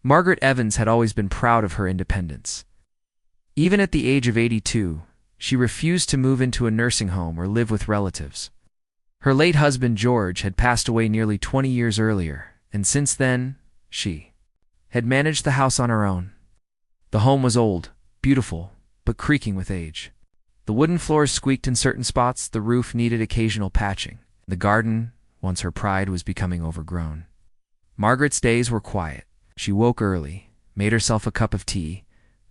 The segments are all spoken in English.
Margaret Evans had always been proud of her independence. Even at the age of 82, she refused to move into a nursing home or live with relatives. Her late husband, George, had passed away nearly 20 years earlier, and since then, she had managed the house on her own. The home was old, beautiful, but creaking with age. The wooden floors squeaked in certain spots, the roof needed occasional patching. The garden, once her pride, was becoming overgrown. Margaret's days were quiet. She woke early, made herself a cup of tea,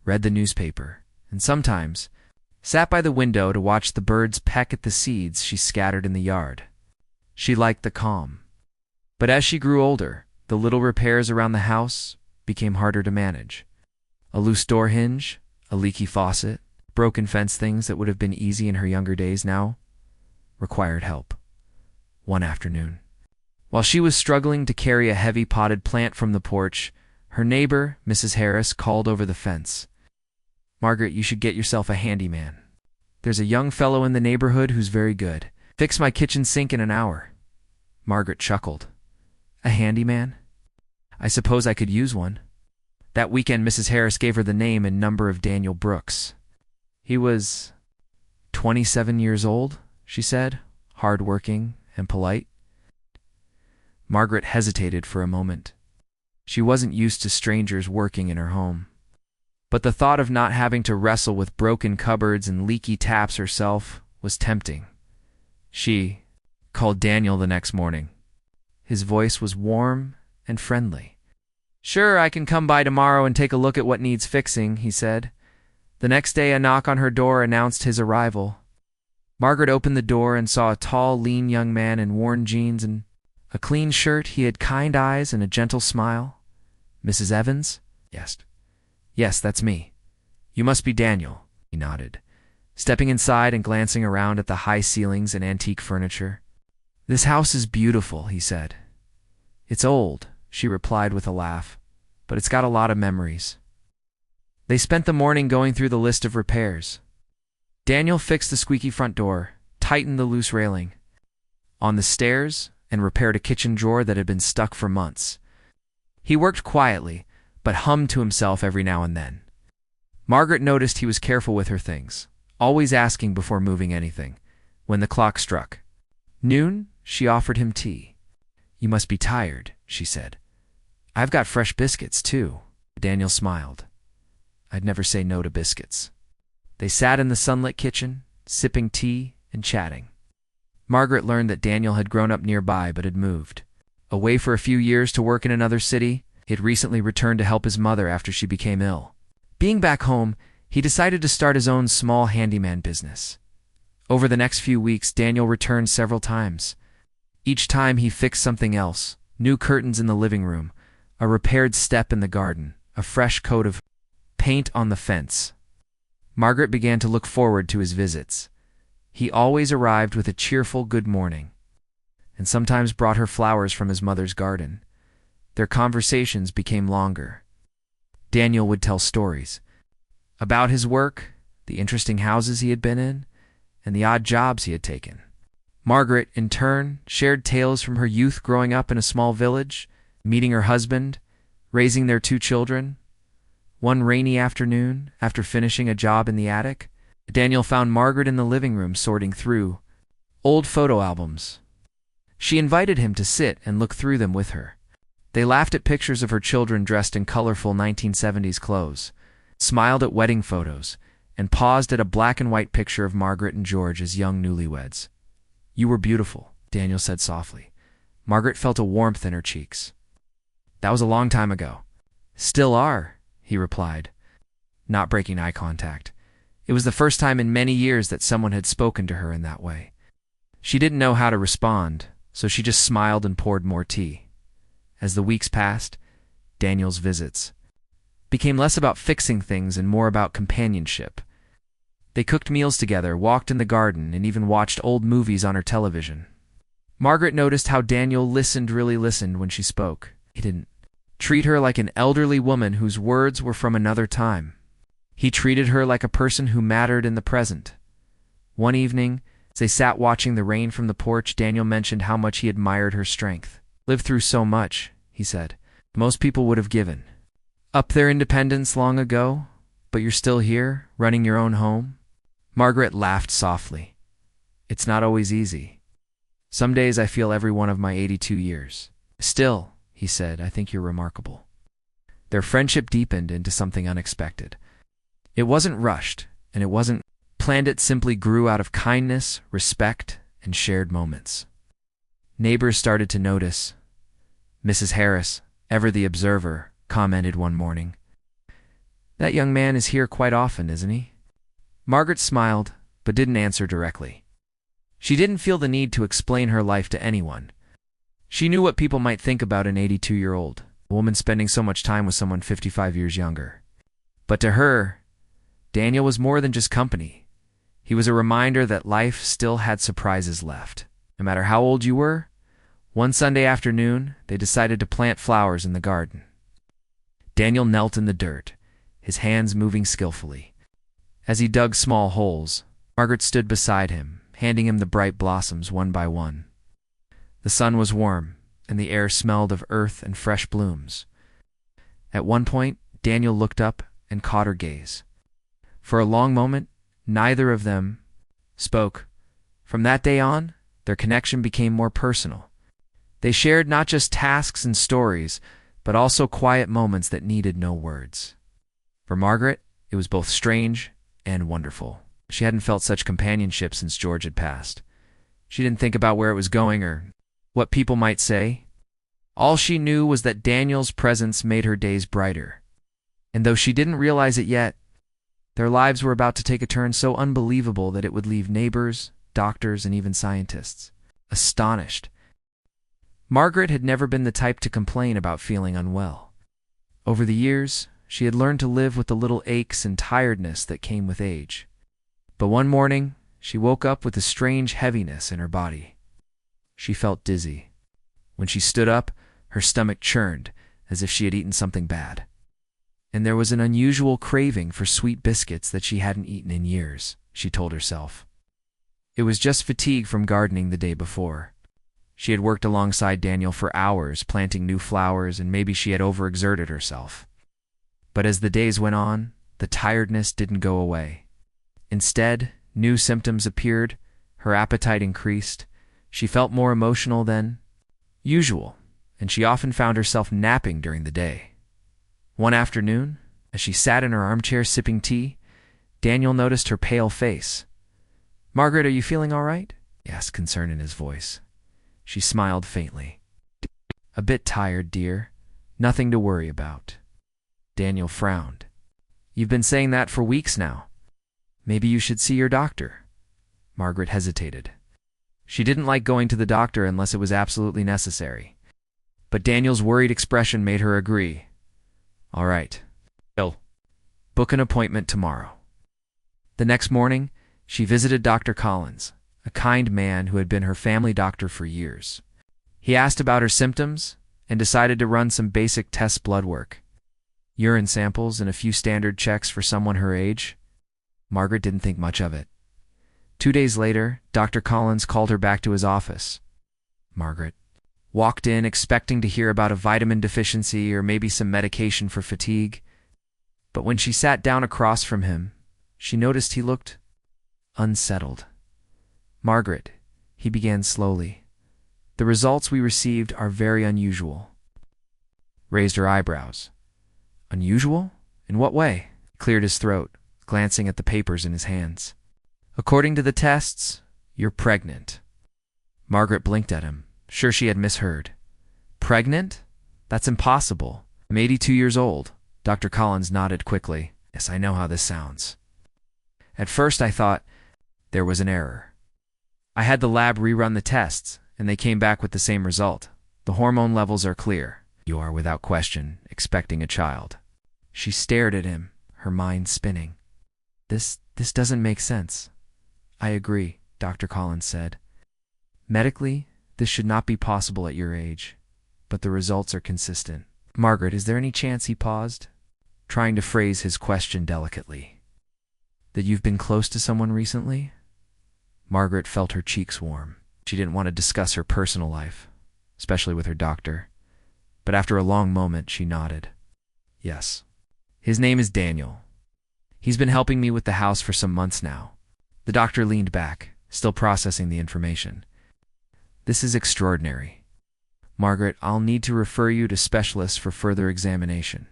read the newspaper, and sometimes sat by the window to watch the birds peck at the seeds she scattered in the yard. She liked the calm. But as she grew older, the little repairs around the house became harder to manage. A loose door hinge, a leaky faucet, broken fence, things that would have been easy in her younger days now required help. One afternoon, while she was struggling to carry a heavy potted plant from the porch, her neighbor, Mrs. Harris, called over the fence. "Margaret, you should get yourself a handyman. There's a young fellow in the neighborhood who's very good. Fix my kitchen sink in an hour." Margaret chuckled. "A handyman? I suppose I could use one." That weekend, Mrs. Harris gave her the name and number of Daniel Brooks. He was 27 years old, she said, hard-working and polite. Margaret hesitated for a moment. She wasn't used to strangers working in her home. But the thought of not having to wrestle with broken cupboards and leaky taps herself was tempting. She called Daniel the next morning. His voice was warm and friendly. "Sure, I can come by tomorrow and take a look at what needs fixing," he said. The next day, a knock on her door announced his arrival. Margaret opened the door and saw a tall, lean young man in worn jeans and a clean shirt. He had kind eyes and a gentle smile. "Mrs. Evans?" "Yes. Yes, that's me. You must be Daniel," he nodded, stepping inside and glancing around at the high ceilings and antique furniture. "This house is beautiful," he said. "It's old," she replied with a laugh, "but it's got a lot of memories." They spent the morning going through the list of repairs. Daniel fixed the squeaky front door, tightened the loose railing on the stairs, and repaired a kitchen drawer that had been stuck for months. He worked quietly, but hummed to himself every now and then. Margaret noticed he was careful with her things, always asking before moving anything. When the clock struck noon, she offered him tea. "You must be tired," she said. "I've got fresh biscuits, too." Daniel smiled. "I'd never say no to biscuits." They sat in the sunlit kitchen, sipping tea and chatting. Margaret learned that Daniel had grown up nearby but had moved away for a few years to work in another city. He had recently returned to help his mother after she became ill. Being back home, he decided to start his own small handyman business. Over the next few weeks, Daniel returned several times. Each time he fixed something else: new curtains in the living room, a repaired step in the garden, a fresh coat of paint on the fence. Margaret began to look forward to his visits. He always arrived with a cheerful good morning, and sometimes brought her flowers from his mother's garden. Their conversations became longer. Daniel would tell stories about his work, the interesting houses he had been in, and the odd jobs he had taken. Margaret, in turn, shared tales from her youth growing up in a small village, meeting her husband, raising their 2 children. One rainy afternoon, after finishing a job in the attic, Daniel found Margaret in the living room sorting through old photo albums. She invited him to sit and look through them with her. They laughed at pictures of her children dressed in colorful 1970s clothes, smiled at wedding photos, and paused at a black and white picture of Margaret and George as young newlyweds. "You were beautiful," Daniel said softly. Margaret felt a warmth in her cheeks. "That was a long time ago." "Still are," he replied, not breaking eye contact. It was the first time in many years that someone had spoken to her in that way. She didn't know how to respond, so she just smiled and poured more tea. As the weeks passed, Daniel's visits became less about fixing things and more about companionship. They cooked meals together, walked in the garden, and even watched old movies on her television. Margaret noticed how Daniel really listened when she spoke. He didn't treat her like an elderly woman whose words were from another time. He treated her like a person who mattered in the present. One evening, as they sat watching the rain from the porch, Daniel mentioned how much he admired her strength. "Lived through so much," he said. "Most people would have given up their independence long ago, but you're still here, running your own home? Margaret laughed softly. It's not always easy. Some days I feel every one of my 82 years. Still, he said, I think you're remarkable. Their friendship deepened into something unexpected. It wasn't rushed, and it wasn't planned. It simply grew out of kindness, respect, and shared moments. Neighbors started to notice. Mrs. Harris, ever the observer, commented one morning, "That young man is here quite often, isn't he?" Margaret smiled, but didn't answer directly. She didn't feel the need to explain her life to anyone. She knew what people might think about an 82-year-old, a woman spending so much time with someone 55 years younger. But to her, Daniel was more than just company. He was a reminder that life still had surprises left. No matter how old you were, one Sunday afternoon, they decided to plant flowers in the garden. Daniel knelt in the dirt, his hands moving skillfully. As he dug small holes, Margaret stood beside him, handing him the bright blossoms one by one. The sun was warm, and the air smelled of earth and fresh blooms. At one point, Daniel looked up and caught her gaze. For a long moment, neither of them spoke. From that day on, their connection became more personal. They shared not just tasks and stories, but also quiet moments that needed no words. For Margaret, it was both strange and wonderful. She hadn't felt such companionship since George had passed. She didn't think about where it was going or what people might say. All she knew was that Daniel's presence made her days brighter. And though she didn't realize it yet, their lives were about to take a turn so unbelievable that it would leave neighbors, doctors, and even scientists astonished. Margaret had never been the type to complain about feeling unwell. Over the years, she had learned to live with the little aches and tiredness that came with age. But one morning, she woke up with a strange heaviness in her body. She felt dizzy. When she stood up, her stomach churned, as if she had eaten something bad. And there was an unusual craving for sweet biscuits that she hadn't eaten in years, she told herself. It was just fatigue from gardening the day before. She had worked alongside Daniel for hours, planting new flowers, and maybe she had overexerted herself. But as the days went on, the tiredness didn't go away. Instead, new symptoms appeared, her appetite increased, she felt more emotional than usual, and she often found herself napping during the day. One afternoon, as she sat in her armchair sipping tea, Daniel noticed her pale face. "Margaret, are you feeling all right?" he asked, concern in his voice. She smiled faintly. "A bit tired, dear. Nothing to worry about." Daniel frowned. "You've been saying that for weeks now. Maybe you should see your doctor." Margaret hesitated. She didn't like going to the doctor unless it was absolutely necessary. But Daniel's worried expression made her agree. "All right. I'll book an appointment tomorrow." The next morning, she visited Dr. Collins, a kind man who had been her family doctor for years. He asked about her symptoms and decided to run some basic test blood work. Urine samples and a few standard checks for someone her age. Margaret didn't think much of it. 2 days later, Dr. Collins called her back to his office. Margaret walked in expecting to hear about a vitamin deficiency or maybe some medication for fatigue. But when she sat down across from him, she noticed he looked unsettled. "Margaret," he began slowly, "the results we received are very unusual." Raised her eyebrows. "Unusual? In what way?" He cleared his throat, glancing at the papers in his hands. "According to the tests, you're pregnant." Margaret blinked at him, sure she had misheard. "Pregnant? That's impossible. I'm 82 years old." Dr. Collins nodded quickly. "Yes, I know how this sounds. At first I thought there was an error. I had the lab rerun the tests, and they came back with the same result. The hormone levels are clear. You are, without question, expecting a child." She stared at him, her mind spinning. This doesn't make sense." "I agree," Dr. Collins said. "Medically, this should not be possible at your age, but the results are consistent." "Margaret, is there any chance," he paused, trying to phrase his question delicately, "that you've been close to someone recently?" Margaret felt her cheeks warm. She didn't want to discuss her personal life, especially with her doctor. But after a long moment, she nodded. Yes. His name is Daniel. He's been helping me with the house for some months now. The doctor leaned back, still processing the information. This is extraordinary. Margaret, I'll need to refer you to specialists for further examination.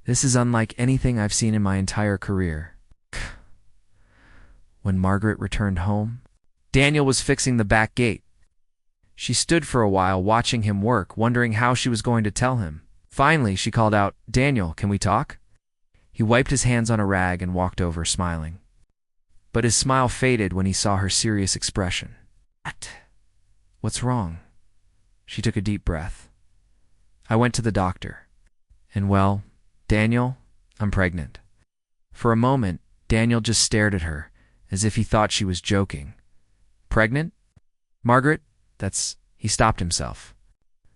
This is unlike anything I've seen in my entire career. When Margaret returned home, Daniel was fixing the back gate. She stood for a while watching him work, wondering how she was going to tell him. Finally, she called out, "Daniel, can we talk?" He wiped his hands on a rag and walked over, smiling. But his smile faded when he saw her serious expression. What's wrong? She took a deep breath. I went to the doctor. And well, Daniel, I'm pregnant. For a moment, Daniel just stared at her, as if he thought she was joking. Pregnant? Margaret, He stopped himself.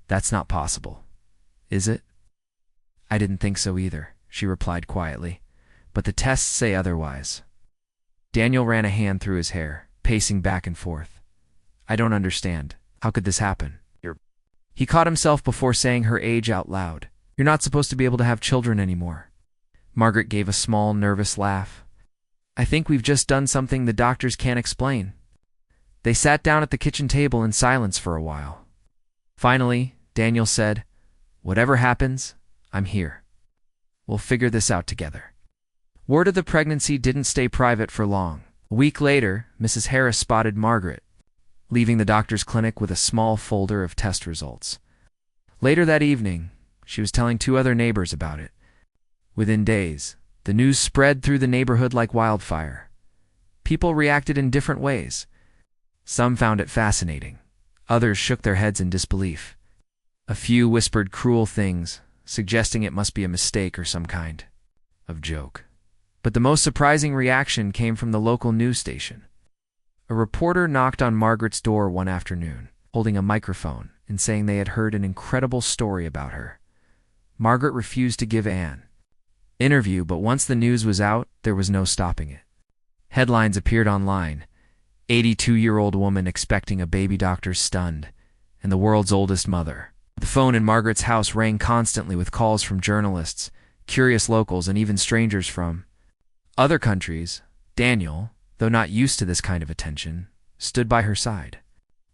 That's not possible. Is it? I didn't think so either, she replied quietly. But the tests say otherwise. Daniel ran a hand through his hair, pacing back and forth. I don't understand. How could this happen? He caught himself before saying her age out loud. You're not supposed to be able to have children anymore. Margaret gave a small, nervous laugh. I think we've just done something the doctors can't explain. They sat down at the kitchen table in silence for a while. Finally, Daniel said, Whatever happens, I'm here. We'll figure this out together. Word of the pregnancy didn't stay private for long. A week later, Mrs. Harris spotted Margaret, leaving the doctor's clinic with a small folder of test results. Later that evening, she was telling 2 other neighbors about it. Within days, the news spread through the neighborhood like wildfire. People reacted in different ways. Some found it fascinating. Others shook their heads in disbelief. A few whispered cruel things, suggesting it must be a mistake or some kind of joke. But the most surprising reaction came from the local news station. A reporter knocked on Margaret's door one afternoon, holding a microphone and saying they had heard an incredible story about her. Margaret refused to give an interview, but once the news was out, there was no stopping it. Headlines appeared online. 82-year-old woman expecting a baby doctor stunned, and the world's oldest mother. The phone in Margaret's house rang constantly with calls from journalists, curious locals, and even strangers from other countries. Daniel, though not used to this kind of attention, stood by her side.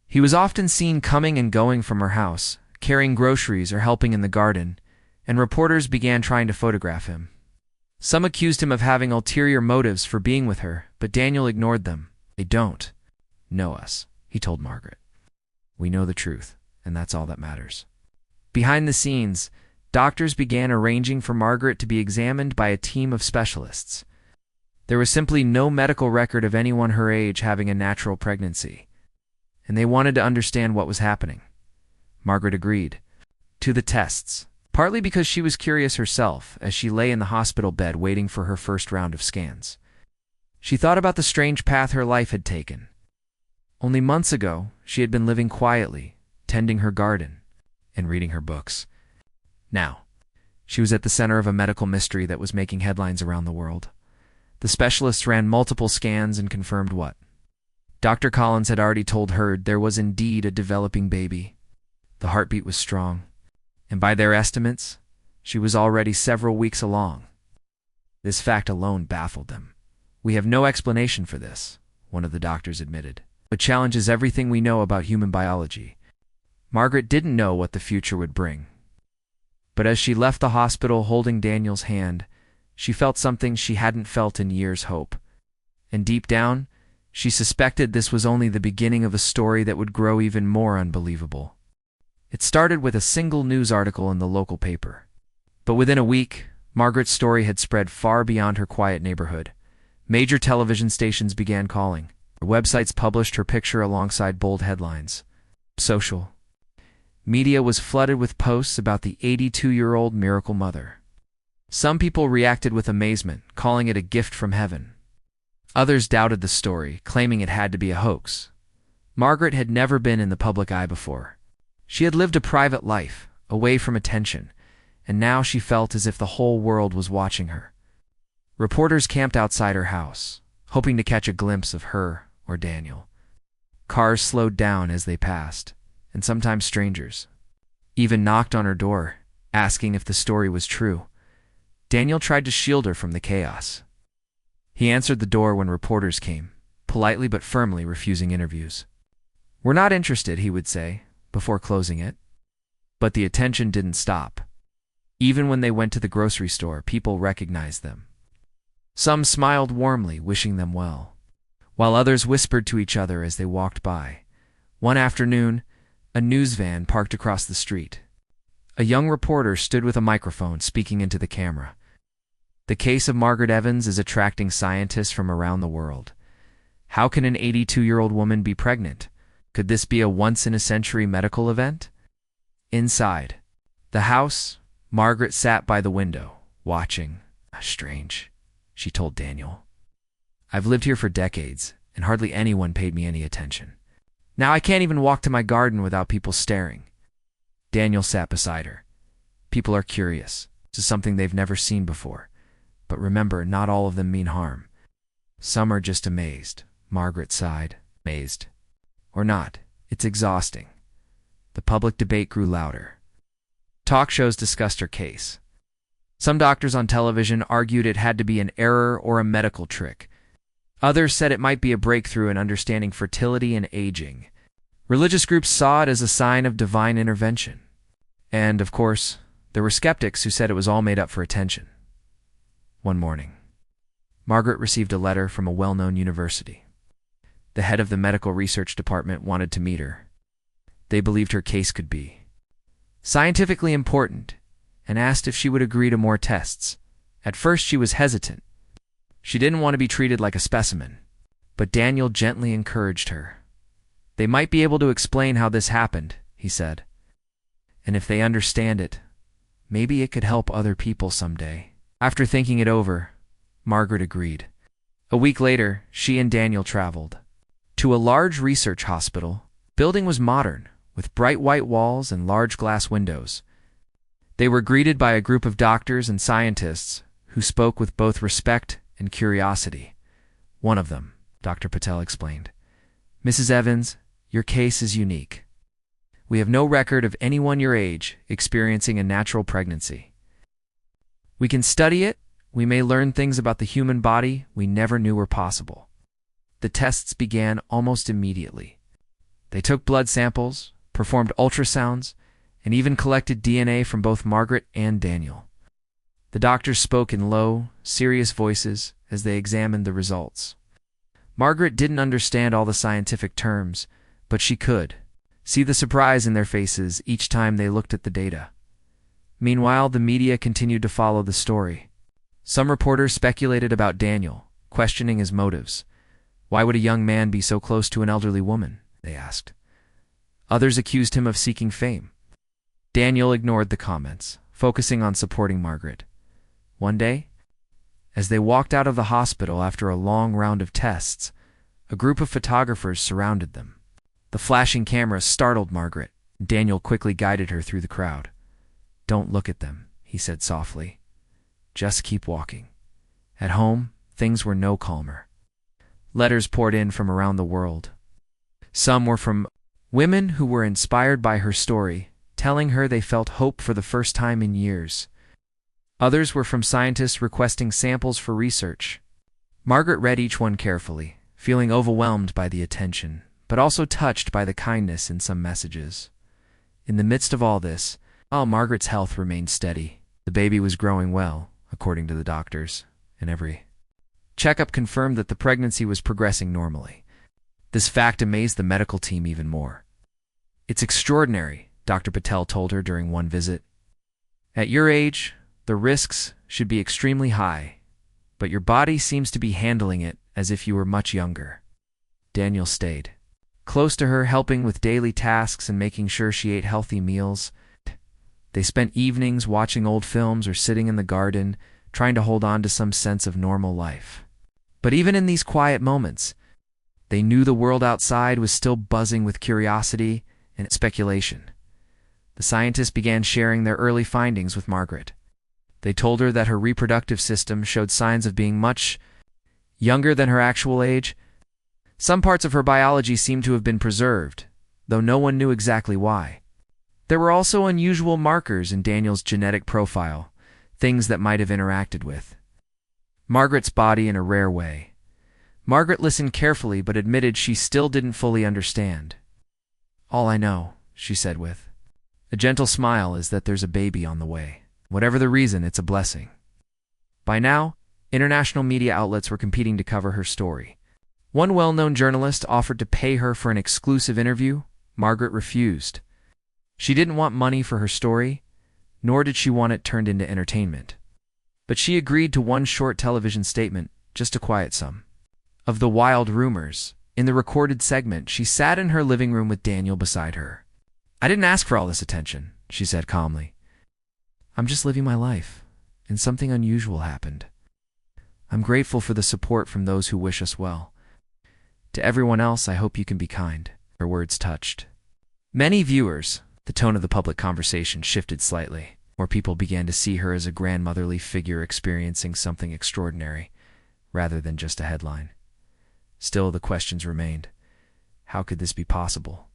He was often seen coming and going from her house, carrying groceries or helping in the garden, and reporters began trying to photograph him. Some accused him of having ulterior motives for being with her, but Daniel ignored them. They don't know us, he told Margaret. We know the truth, and that's all that matters. Behind the scenes, doctors began arranging for Margaret to be examined by a team of specialists. There was simply no medical record of anyone her age having a natural pregnancy, and they wanted to understand what was happening. Margaret agreed to the tests, partly because she was curious herself as she lay in the hospital bed waiting for her first round of scans. She thought about the strange path her life had taken. Only months ago, she had been living quietly, tending her garden, and reading her books. Now, she was at the center of a medical mystery that was making headlines around the world. The specialists ran multiple scans and confirmed what Dr. Collins had already told her: there was indeed a developing baby. The heartbeat was strong, and by their estimates, she was already several weeks along. This fact alone baffled them. We have no explanation for this, one of the doctors admitted. It challenges everything we know about human biology. Margaret didn't know what the future would bring. But as she left the hospital holding Daniel's hand, she felt something she hadn't felt in years: hope. And deep down, she suspected this was only the beginning of a story that would grow even more unbelievable. It started with a single news article in the local paper. But within a week, Margaret's story had spread far beyond her quiet neighborhood. Major television stations began calling. Websites published her picture alongside bold headlines. Social media was flooded with posts about the 82-year-old miracle mother. Some people reacted with amazement, calling it a gift from heaven. Others doubted the story, claiming it had to be a hoax. Margaret had never been in the public eye before. She had lived a private life, away from attention, and now she felt as if the whole world was watching her. Reporters camped outside her house, hoping to catch a glimpse of her or Daniel. Cars slowed down as they passed, and sometimes strangers even knocked on her door, asking if the story was true. Daniel tried to shield her from the chaos. He answered the door when reporters came, politely but firmly refusing interviews. "We're not interested," he would say, before closing it. But the attention didn't stop. Even when they went to the grocery store, people recognized them. Some smiled warmly, wishing them well, while others whispered to each other as they walked by. One afternoon, a news van parked across the street. A young reporter stood with a microphone, speaking into the camera. "The case of Margaret Evans is attracting scientists from around the world. How can an 82-year-old woman be pregnant? Could this be a once-in-a-century medical event?" Inside the house, Margaret sat by the window, watching. "Strange," she told Daniel. "I've lived here for decades, and hardly anyone paid me any attention. Now I can't even walk to my garden without people staring." Daniel sat beside her. "People are curious. This is something they've never seen before. But remember, not all of them mean harm. Some are just amazed." Margaret sighed. "Amazed. Or not. It's exhausting." The public debate grew louder. Talk shows discussed her case. Some doctors on television argued it had to be an error or a medical trick. Others said it might be a breakthrough in understanding fertility and aging. Religious groups saw it as a sign of divine intervention. And, of course, there were skeptics who said it was all made up for attention. One morning, Margaret received a letter from a well-known university. The head of the medical research department wanted to meet her. They believed her case could be scientifically important and asked if she would agree to more tests. At first, she was hesitant. She didn't want to be treated like a specimen, but Daniel gently encouraged her. "They might be able to explain how this happened," he said. "And if they understand it, maybe it could help other people someday." After thinking it over, Margaret agreed. A week later, she and Daniel traveled to a large research hospital. The building was modern, with bright white walls and large glass windows. They were greeted by a group of doctors and scientists who spoke with both respect and curiosity. One of them, Dr. Patel explained, "Mrs. Evans, your case is unique. We have no record of anyone your age experiencing a natural pregnancy. We can study it. We may learn things about the human body we never knew were possible." The tests began almost immediately. They took blood samples, performed ultrasounds, and even collected DNA from both Margaret and Daniel. The doctors spoke in low, serious voices as they examined the results. Margaret didn't understand all the scientific terms, but she could see the surprise in their faces each time they looked at the data. Meanwhile, the media continued to follow the story. Some reporters speculated about Daniel, questioning his motives. Why would a young man be so close to an elderly woman? They asked. Others accused him of seeking fame. Daniel ignored the comments, focusing on supporting Margaret. One day, as they walked out of the hospital after a long round of tests, a group of photographers surrounded them. The flashing cameras startled Margaret. Daniel quickly guided her through the crowd. "Don't look at them," he said softly. "Just keep walking." At home, things were no calmer. Letters poured in from around the world. Some were from women who were inspired by her story, telling her they felt hope for the first time in years. Others were from scientists requesting samples for research. Margaret read each one carefully, feeling overwhelmed by the attention, but also touched by the kindness in some messages. In the midst of all this, Margaret's health remained steady. The baby was growing well, according to the doctors, and every checkup confirmed that the pregnancy was progressing normally. This fact amazed the medical team even more. "It's extraordinary," Dr. Patel told her during one visit. "At your age, the risks should be extremely high, but your body seems to be handling it as if you were much younger." Daniel stayed close to her, helping with daily tasks and making sure she ate healthy meals. They spent evenings watching old films or sitting in the garden, trying to hold on to some sense of normal life. But even in these quiet moments, they knew the world outside was still buzzing with curiosity and speculation. The scientists began sharing their early findings with Margaret. They told her that her reproductive system showed signs of being much younger than her actual age. Some parts of her biology seemed to have been preserved, though no one knew exactly why. There were also unusual markers in Daniel's genetic profile, things that might have interacted with Margaret's body in a rare way. Margaret listened carefully but admitted she still didn't fully understand. "All I know," she said with a gentle smile, "is that there's a baby on the way. Whatever the reason, it's a blessing." By now, international media outlets were competing to cover her story. One well-known journalist offered to pay her for an exclusive interview. Margaret refused. She didn't want money for her story, nor did she want it turned into entertainment. But she agreed to one short television statement, just to quiet some of the wild rumors. In the recorded segment, she sat in her living room with Daniel beside her. "I didn't ask for all this attention," she said calmly. "I'm just living my life, and something unusual happened. I'm grateful for the support from those who wish us well. To everyone else, I hope you can be kind." Her words touched many viewers. The tone of the public conversation shifted slightly. More people began to see her as a grandmotherly figure experiencing something extraordinary, rather than just a headline. Still, the questions remained. How could this be possible?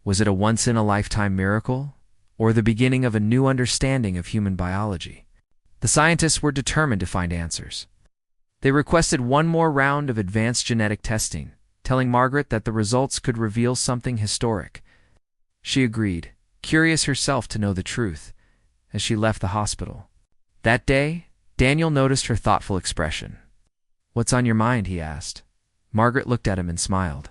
Was it a once-in-a-lifetime miracle, or the beginning of a new understanding of human biology? The scientists were determined to find answers. They requested one more round of advanced genetic testing, telling Margaret that the results could reveal something historic. She agreed, curious herself to know the truth, as she left the hospital. That day, Daniel noticed her thoughtful expression. "What's on your mind?" he asked. Margaret looked at him and smiled.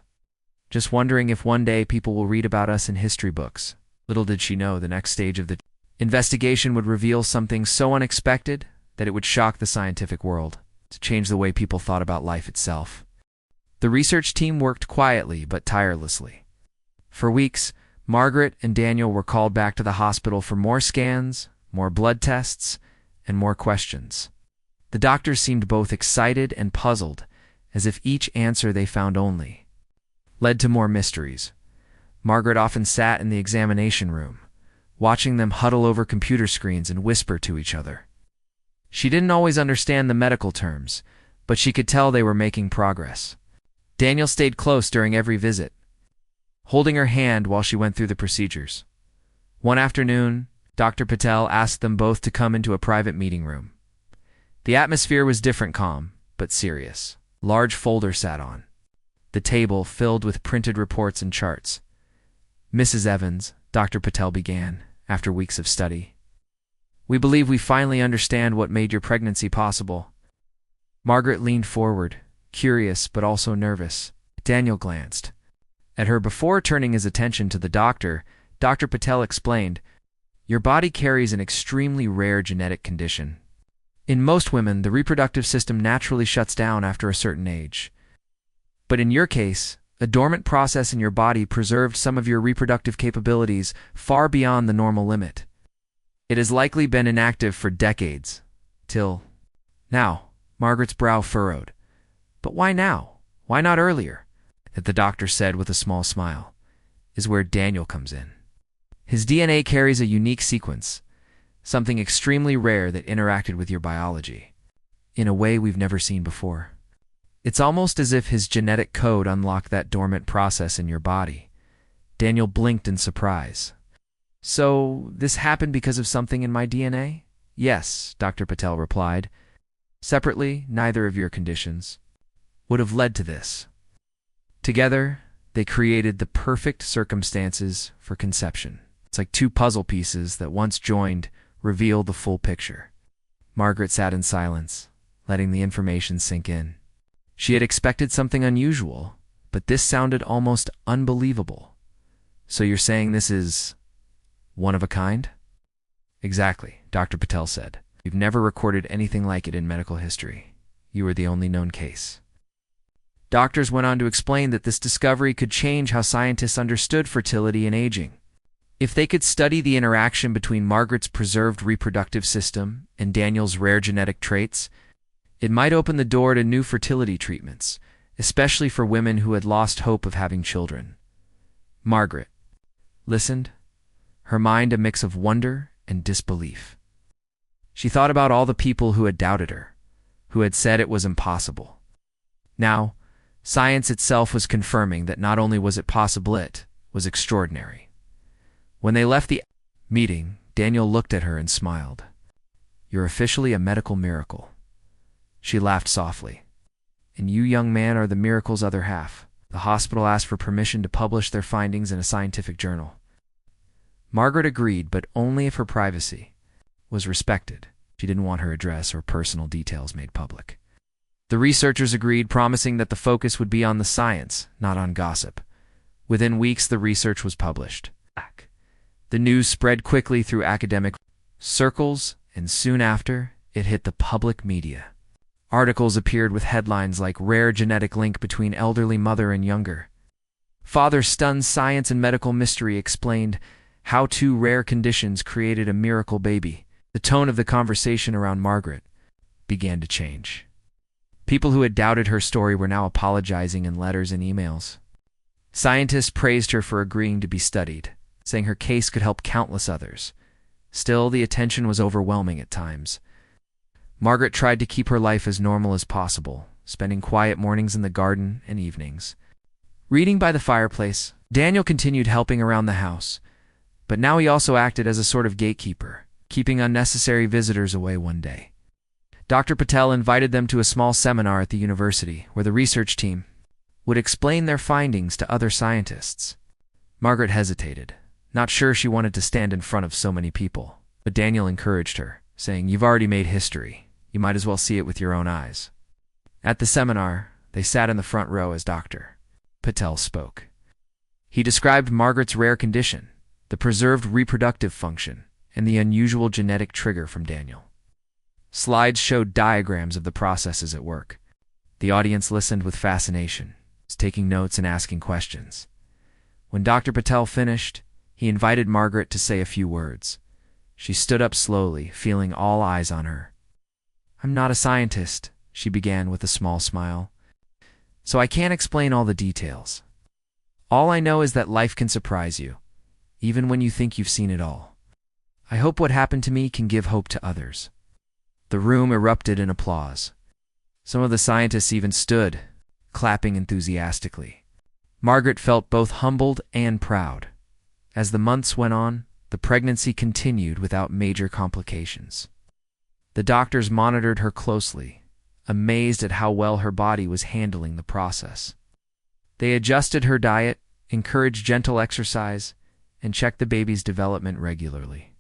"Just wondering if one day people will read about us in history books." Little did she know the next stage of the investigation would reveal something so unexpected that it would shock the scientific world, to change the way people thought about life itself. The research team worked quietly but tirelessly. For weeks, Margaret and Daniel were called back to the hospital for more scans, more blood tests, and more questions. The doctors seemed both excited and puzzled, as if each answer they found only led to more mysteries. Margaret often sat in the examination room, watching them huddle over computer screens and whisper to each other. She didn't always understand the medical terms, but she could tell they were making progress. Daniel stayed close during every visit, holding her hand while she went through the procedures. One afternoon, Dr. Patel asked them both to come into a private meeting room. The atmosphere was different, calm, but serious. Large folder sat on the table, filled with printed reports and charts. "Mrs. Evans," Dr. Patel began, after weeks of study, "we believe we finally understand what made your pregnancy possible." Margaret leaned forward, curious but also nervous. Daniel glanced at her before turning his attention to the doctor. Dr. Patel explained, "Your body carries an extremely rare genetic condition. In most women, the reproductive system naturally shuts down after a certain age. But in your case, a dormant process in your body preserved some of your reproductive capabilities far beyond the normal limit. It has likely been inactive for decades, till now." Margaret's brow furrowed. "But why now? Why not earlier?" That, the doctor said with a small smile, is where Daniel comes in. His DNA carries a unique sequence, something extremely rare that interacted with your biology in a way we've never seen before. It's almost as if his genetic code unlocked that dormant process in your body. Daniel blinked in surprise. "So, this happened because of something in my DNA?" "Yes," Dr. Patel replied. "Separately, neither of your conditions would have led to this. Together, they created the perfect circumstances for conception. It's like two puzzle pieces that, once joined, reveal the full picture." Margaret sat in silence, letting the information sink in. She had expected something unusual, but this sounded almost unbelievable. "So you're saying this is one of a kind?" "Exactly," Dr. Patel said. "We've never recorded anything like it in medical history. You are the only known case." Doctors went on to explain that this discovery could change how scientists understood fertility and aging. If they could study the interaction between Margaret's preserved reproductive system and Daniel's rare genetic traits, it might open the door to new fertility treatments, especially for women who had lost hope of having children. Margaret listened, her mind a mix of wonder and disbelief. She thought about all the people who had doubted her, who had said it was impossible. Now, science itself was confirming that not only was it possible, it was extraordinary. When they left the meeting, Daniel looked at her and smiled. You're officially a medical miracle." She laughed softly. "And you, young man, are the miracle's other half." The hospital asked for permission to publish their findings in a scientific journal. Margaret agreed, but only if her privacy was respected. She didn't want her address or personal details made public. The researchers agreed, promising that the focus would be on the science, not on gossip. Within weeks, the research was published. The news spread quickly through academic circles, and soon after, it hit the public media. Articles appeared with headlines like "Rare Genetic Link Between Elderly Mother and Younger." "Father Stuns Science and Medical Mystery Explained. How Two Rare Conditions Created a Miracle Baby." The tone of the conversation around Margaret began to change. People who had doubted her story were now apologizing in letters and emails. Scientists praised her for agreeing to be studied, saying her case could help countless others. Still, the attention was overwhelming at times. Margaret tried to keep her life as normal as possible, spending quiet mornings in the garden and evenings reading by the fireplace. Daniel continued helping around the house, but now he also acted as a sort of gatekeeper, keeping unnecessary visitors away one day. Dr. Patel invited them to a small seminar at the university, where the research team would explain their findings to other scientists. Margaret hesitated, not sure she wanted to stand in front of so many people, but Daniel encouraged her, saying, "You've already made history. You might as well see it with your own eyes." At the seminar, they sat in the front row as Dr. Patel spoke. He described Margaret's rare condition, the preserved reproductive function, and the unusual genetic trigger from Daniel. Slides showed diagrams of the processes at work. The audience listened with fascination, taking notes and asking questions. When Dr. Patel finished, he invited Margaret to say a few words. She stood up slowly, feeling all eyes on her. "I'm not a scientist," she began with a small smile, "so I can't explain all the details. All I know is that life can surprise you, even when you think you've seen it all. I hope what happened to me can give hope to others." The room erupted in applause. Some of the scientists even stood, clapping enthusiastically. Margaret felt both humbled and proud. As the months went on, the pregnancy continued without major complications. The doctors monitored her closely, amazed at how well her body was handling the process. They adjusted her diet, encouraged gentle exercise, and checked the baby's development regularly.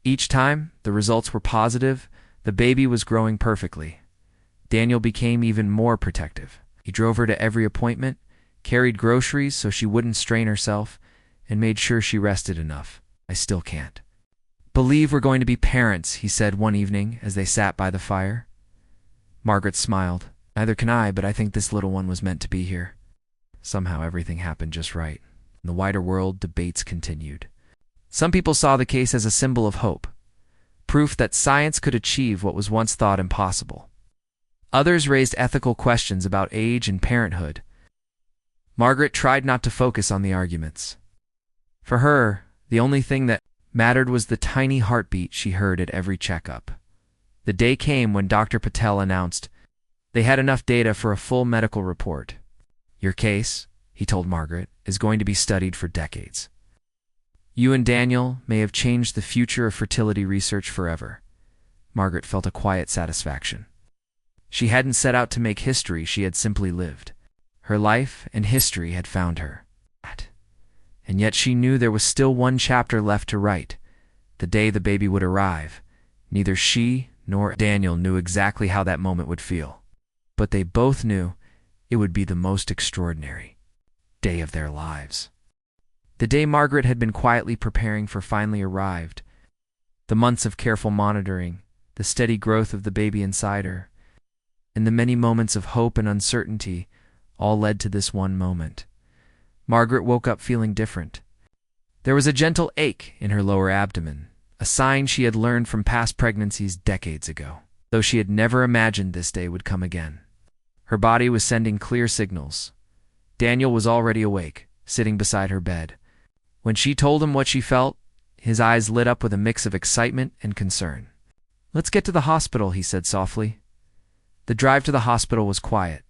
Each time, the results were positive. The baby was growing perfectly. Daniel became even more protective. He drove her to every appointment, carried groceries so she wouldn't strain herself, and made sure she rested enough. "I still can't believe we're going to be parents," he said one evening as they sat by the fire. Margaret smiled. "Neither can I, but I think this little one was meant to be here." Somehow everything happened just right. In the wider world, debates continued. Some people saw the case as a symbol of hope, proof that science could achieve what was once thought impossible. Others raised ethical questions about age and parenthood. Margaret tried not to focus on the arguments. For her, the only thing that mattered was the tiny heartbeat she heard at every checkup. The day came when Dr. Patel announced they had enough data for a full medical report. "Your case," he told Margaret, "is going to be studied for decades. You and Daniel may have changed the future of fertility research forever." Margaret felt a quiet satisfaction. She hadn't set out to make history, she had simply lived. Her life and history had found her. And yet she knew there was still one chapter left to write. The day the baby would arrive, neither she nor Daniel knew exactly how that moment would feel. But they both knew it would be the most extraordinary day of their lives. The day Margaret had been quietly preparing for finally arrived. The months of careful monitoring, the steady growth of the baby inside her, and the many moments of hope and uncertainty all led to this one moment. Margaret woke up feeling different. There was a gentle ache in her lower abdomen, a sign she had learned from past pregnancies decades ago, though she had never imagined this day would come again. Her body was sending clear signals. Daniel was already awake, sitting beside her bed. When she told him what she felt, his eyes lit up with a mix of excitement and concern. "Let's get to the hospital," he said softly. The drive to the hospital was quiet.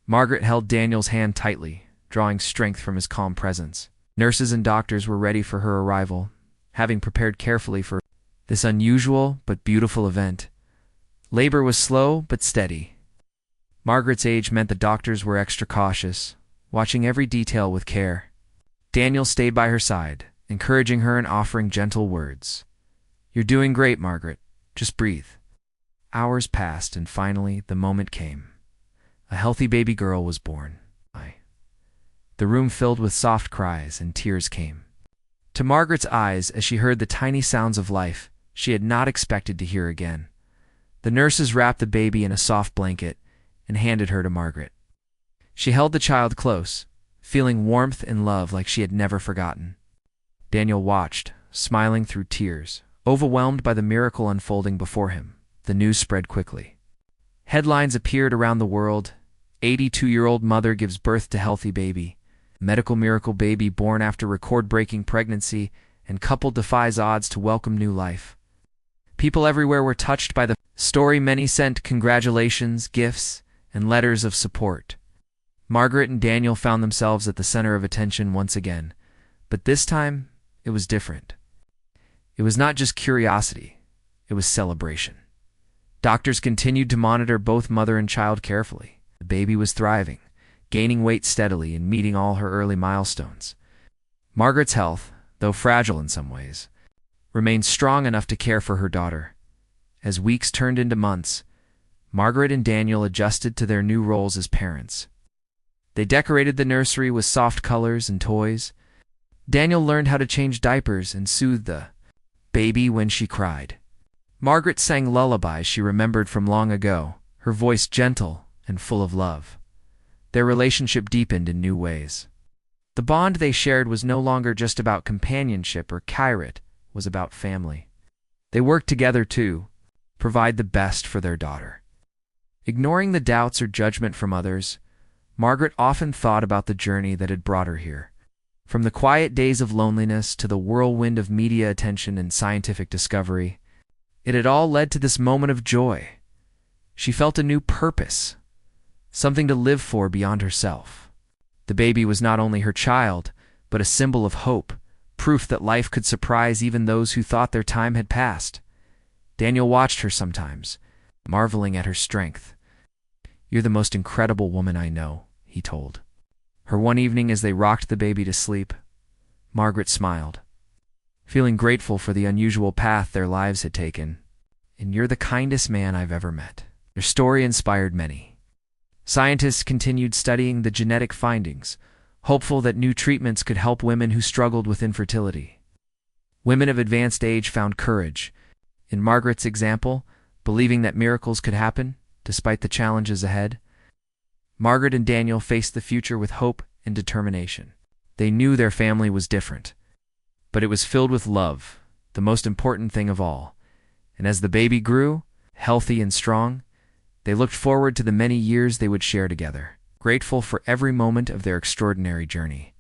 Margaret held Daniel's hand tightly, drawing strength from his calm presence. Nurses and doctors were ready for her arrival, having prepared carefully for this unusual but beautiful event. Labor was slow but steady. Margaret's age meant the doctors were extra cautious, watching every detail with care. Daniel stayed by her side, encouraging her and offering gentle words. "You're doing great, Margaret. Just breathe." Hours passed, and finally the moment came. A healthy baby girl was born. The room filled with soft cries, and tears came to Margaret's eyes as she heard the tiny sounds of life she had not expected to hear again. The nurses wrapped the baby in a soft blanket and handed her to Margaret. She held the child close, feeling warmth and love like she had never forgotten. Daniel watched, smiling through tears, overwhelmed by the miracle unfolding before him. The news spread quickly. Headlines appeared around the world. 82-year-old mother gives birth to healthy baby. Medical miracle baby born after record-breaking pregnancy, and couple defies odds to welcome new life. People everywhere were touched by the story. Many sent congratulations, gifts, and letters of support. Margaret and Daniel found themselves at the center of attention once again, but this time it was different. It was not just curiosity, it was celebration. Doctors continued to monitor both mother and child carefully. The baby was thriving, gaining weight steadily and meeting all her early milestones. Margaret's health, though fragile in some ways, remained strong enough to care for her daughter. As weeks turned into months, Margaret and Daniel adjusted to their new roles as parents. They decorated the nursery with soft colors and toys. Daniel learned how to change diapers and soothe the baby when she cried. Margaret sang lullabies she remembered from long ago, her voice gentle and full of love. Their relationship deepened in new ways. The bond they shared was no longer just about companionship or care, it was about family. They worked together to provide the best for their daughter. Ignoring the doubts or judgment from others, Margaret often thought about the journey that had brought her here. From the quiet days of loneliness to the whirlwind of media attention and scientific discovery, it had all led to this moment of joy. She felt a new purpose, something to live for beyond herself. The baby was not only her child, but a symbol of hope, proof that life could surprise even those who thought their time had passed. Daniel watched her sometimes, marveling at her strength. "You're the most incredible woman I know," he told her one evening as they rocked the baby to sleep. Margaret smiled, feeling grateful for the unusual path their lives had taken. "And you're the kindest man I've ever met." Their story inspired many. Scientists continued studying the genetic findings, hopeful that new treatments could help women who struggled with infertility. Women of advanced age found courage, in Margaret's example, believing that miracles could happen despite the challenges ahead. Margaret and Daniel faced the future with hope and determination. They knew their family was different, but it was filled with love, the most important thing of all. And as the baby grew, healthy and strong, they looked forward to the many years they would share together, grateful for every moment of their extraordinary journey.